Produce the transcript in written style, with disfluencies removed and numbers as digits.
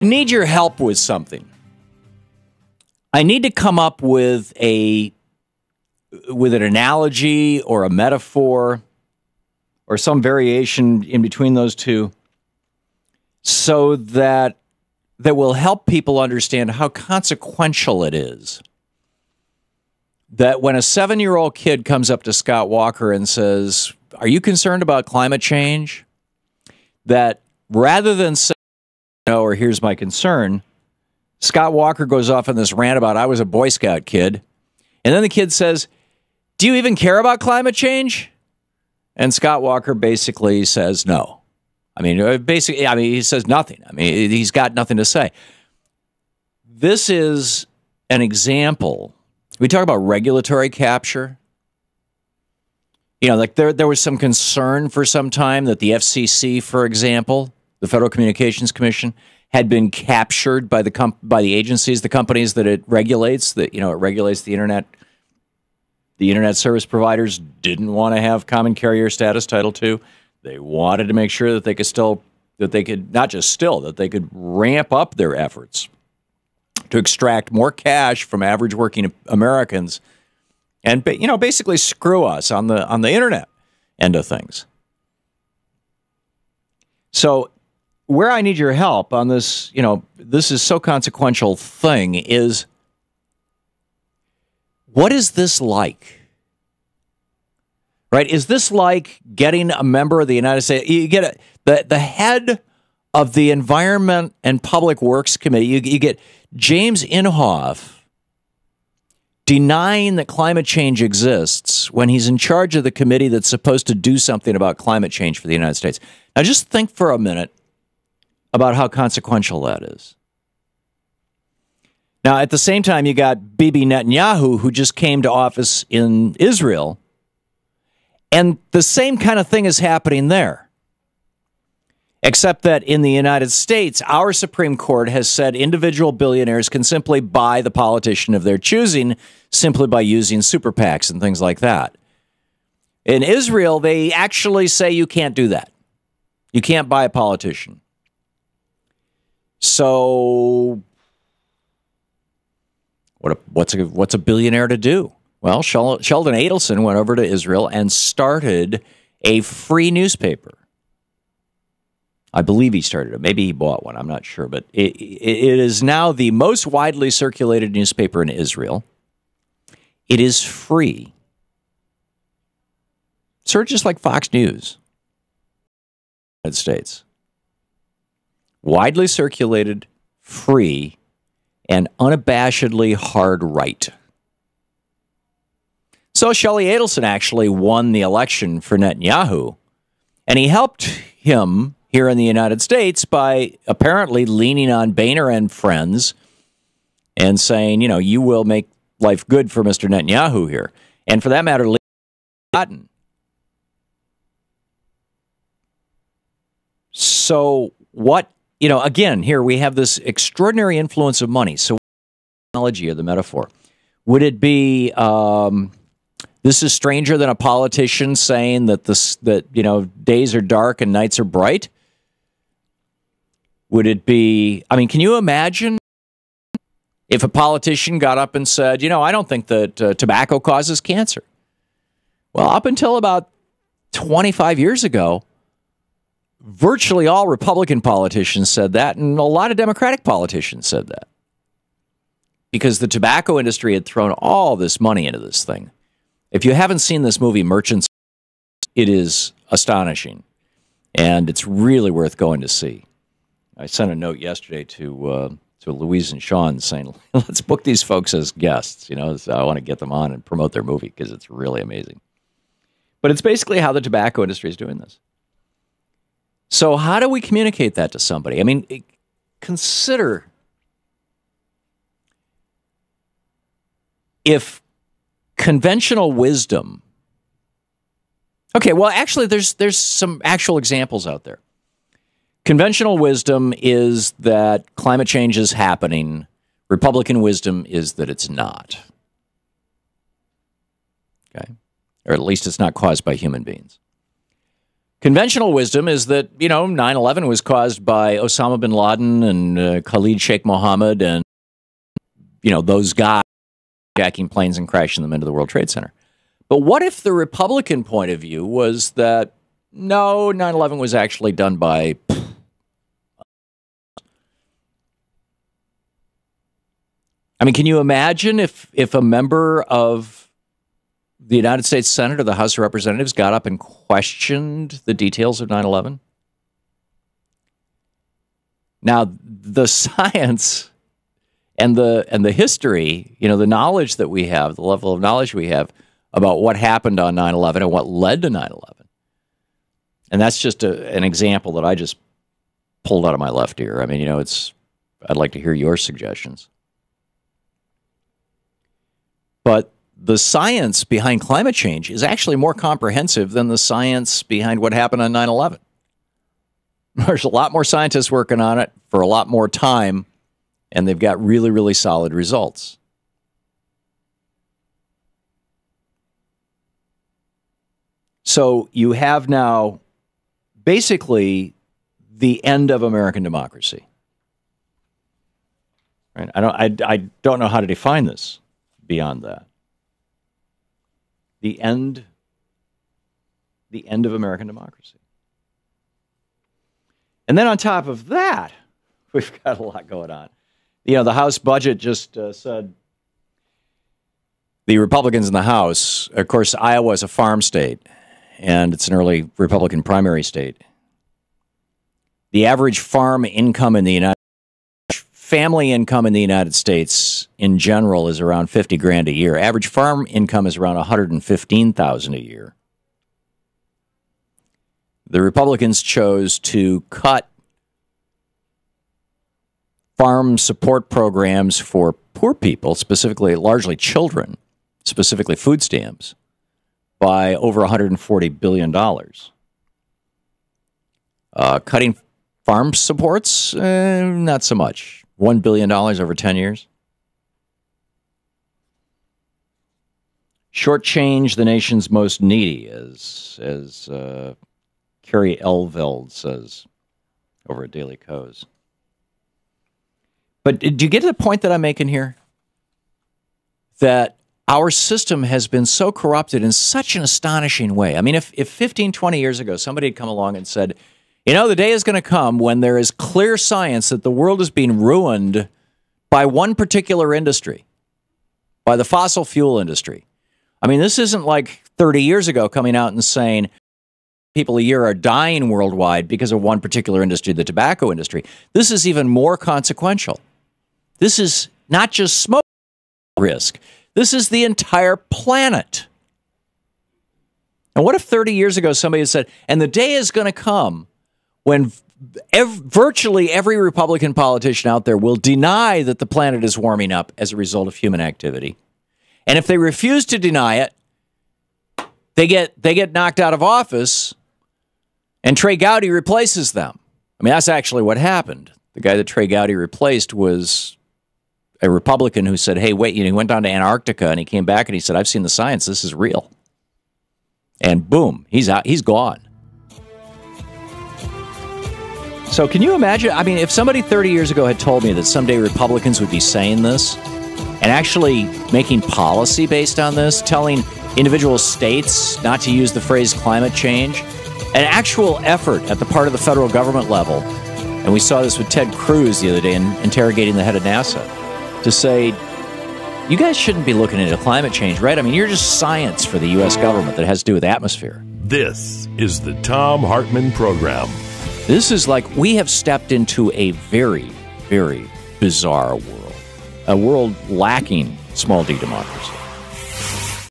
I need your help with something. I need to come up with an analogy or a metaphor or some variation in between those two so that will help people understand how consequential it is that when a 7-year-old kid comes up to Scott Walker and says, "Are you concerned about climate change?" that rather than say, "No," or "Here's my concern," Scott Walker goes off on this rant about, "I was a Boy Scout kid." And then the kid says, "Do you even care about climate change?" And Scott Walker basically says no. He says nothing. He's got nothing to say. This is an example. We talk about regulatory capture. Like there was some concern for some time that the FCC, for example, the Federal Communications Commission, had been captured by the agencies, the companies that it regulates. That it regulates the internet. The internet service providers didn't want to have common carrier status, Title II. They wanted to make sure that they could ramp up their efforts to extract more cash from average working Americans, and basically screw us on the internet end of things. So, where I need your help on this, this is so consequential thing is, what is this like? Right? Is this like getting a member of the United States? You get the head of the Environment and Public Works Committee. You get James Inhofe denying that climate change exists when he's in charge of the committee that's supposed to do something about climate change for the United States. Now, just think for a minute about how consequential that is. Now, at the same time, you got Bibi Netanyahu, who just came to office in Israel, and the same kind of thing is happening there. Except that in the United States, our Supreme Court has said individual billionaires can simply buy the politician of their choosing simply by using super PACs and things like that. In Israel, they actually say you can't do that. You can't buy a politician. So what's a billionaire to do? Well, Sheldon Adelson went over to Israel and started a free newspaper. I believe he started it. Maybe he bought one. I'm not sure. But it is now the most widely circulated newspaper in Israel. It is free. Sort of just like Fox News in the United States. Widely circulated, free, and unabashedly hard right. So Shelley Adelson actually won the election for Netanyahu, and he helped him here in the United States by apparently leaning on Boehner and friends and saying, you will make life good for Mr. Netanyahu here. And for that matter, Cotton. So what, again, here we have this extraordinary influence of money. So the analogy or the metaphor, would it be this is stranger than a politician saying that days are dark and nights are bright? Would it be, can you imagine if a politician got up and said, I don't think that tobacco causes cancer? Well, up until about 25 years ago, virtually all Republican politicians said that, and a lot of Democratic politicians said that. Because the tobacco industry had thrown all this money into this thing. If you haven't seen this movie, Merchants, it is astonishing. And it's really worth going to see. I sent a note yesterday to Louise and Sean saying, let's book these folks as guests. So I want to get them on and promote their movie because it's really amazing. But it's basically how the tobacco industry is doing this. So how do we communicate that to somebody? Consider if conventional wisdom. Okay, well, actually, there's some actual examples out there. Conventional wisdom is that climate change is happening. Republican wisdom is that it's not. Okay, or at least it's not caused by human beings. Conventional wisdom is that, 9/11 was caused by Osama bin Laden and Khalid Sheikh Mohammed and, those guys jacking planes and crashing them into the World Trade Center. But what if the Republican point of view was that, no, 9/11 was actually done by... I mean, can you imagine if a member of the United States Senate or the House of Representatives got up and questioned the details of 9/11? Now, the science and the history, the knowledge that we have, the level of knowledge we have about what happened on 9/11 and what led to 9/11. And that's just an example that I just pulled out of my left ear. I mean, I'd like to hear your suggestions. But the science behind climate change is actually more comprehensive than the science behind what happened on 9/11. There's a lot more scientists working on it for a lot more time, and they've got really, really solid results. So you have now basically the end of American democracy. Right? I don't know how to define this beyond that. The end of American democracy. And then on top of that, we've got a lot going on. The House budget just said, the Republicans in the House, of course, Iowa is a farm state, and it's an early Republican primary state. The average farm income in the family income in the United States in general is around $50,000 a year. Average farm income is around $115,000 a year. The Republicans chose to cut farm support programs for poor people, largely children, specifically food stamps, by over $140 billion. Cutting farm supports, not so much. $1 billion over 10 years. Shortchange the nation's most needy, as Carrie Elveld says over at Daily Kos. But do you get to the point that I'm making here? That our system has been so corrupted in such an astonishing way. I mean, if 15, 20 years ago, somebody had come along and said, the day is going to come when there is clear science that the world is being ruined by one particular industry, by the fossil fuel industry. I mean, this isn't like 30 years ago coming out and saying people a year are dying worldwide because of one particular industry, the tobacco industry. This is even more consequential. This is not just smoke risk. This is the entire planet. And what if 30 years ago somebody had said, and the day is going to come when virtually every Republican politician out there will deny that the planet is warming up as a result of human activity. And if they refuse to deny it, they get knocked out of office and Trey Gowdy replaces them. I mean, that's actually what happened. The guy that Trey Gowdy replaced was a Republican who said, hey, wait, he went down to Antarctica and he came back and he said, I've seen the science. This is real. And boom, he's out. He's gone. So can you imagine? I mean, if somebody 30 years ago had told me that someday Republicans would be saying this and actually making policy based on this, telling individual states not to use the phrase climate change, an actual effort at the part of the federal government level, and we saw this with Ted Cruz the other day in interrogating the head of NASA, to say, you guys shouldn't be looking into climate change, right? I mean, you're just science for the U.S. government that has to do with atmosphere. This is the Thom Hartmann Program. This is like we have stepped into a very, very bizarre world, a world lacking small d democracy.